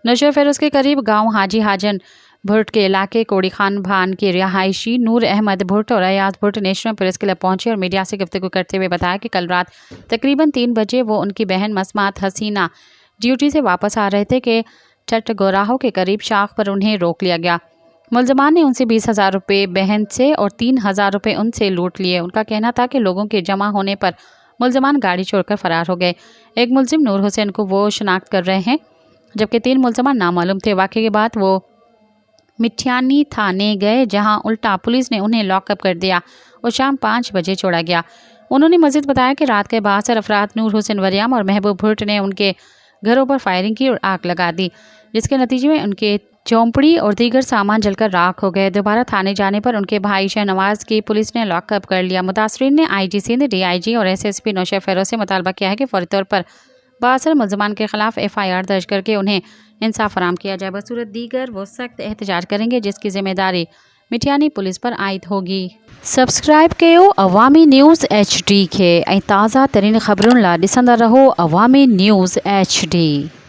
नौशेरा फेरोज के करीब गांव हाजी हाजन भुट्ट के इलाके कोड़ी खान भान के रिहायशी नूर अहमद भुट्ट और Ayaz Bhutt national press club पहुंचे और मीडिया से गुफ्तगू करते हुए बताया कि कल रात तकरीबन 3 बजे वो उनकी बहन मसमात हसीना ड्यूटी से वापस आ रहे थे कि चट्टगोराहों के करीब शाख पर उन्हें रोक लिया गया। मुलजमान ने उनसे 20,000 रुपये बहन से और 3,000 रुपये उनसे लूट लिए। उनका कहना था कि लोगों के जमा होने पर मुलजमान गाड़ी छोड़कर फरार हो गए। एक मुलजिम नूर हुसैन को वो शनाख्त कर रहे हैं जबकि 3 मुलजमान नामालूम थे। वाक़े के बाद वो मिठियानी थाने गए जहां उल्टा पुलिस ने उन्हें लॉकअप कर दिया और शाम 5 बजे छोड़ा गया। उन्होंने मजीद बताया कि रात के 62 अफराद नूर हुसैन वरियाम और महबूब भुट्ट ने उनके घरों पर फायरिंग की और आग लगा दी, जिसके नतीजे में उनके झोंपड़ी और दीगर सामान जलकर राख हो गए। दोबारा थाने जाने पर उनके भाई शहनवाज की पुलिस ने लॉकअप कर लिया। मुतासरीन ने IG सिंध, DIG और SSP नौशेरा फेरोज से मुतालबा किया है कि फौरी तौर पर बासर मुलजमान के खिलाफ FIR दर्ज करके उन्हें इंसाफ फराम किया जाए। बसूरत दीगर वो सख्त एहतजाज करेंगे जिसकी जिम्मेदारी मिठियानी पुलिस पर आयद होगी। सब्सक्राइब कयो अवामी न्यूज़ HD के ताज़ा तरीन ख़बरुन ला ॾिसंदा रहो अवामी न्यूज़ HD।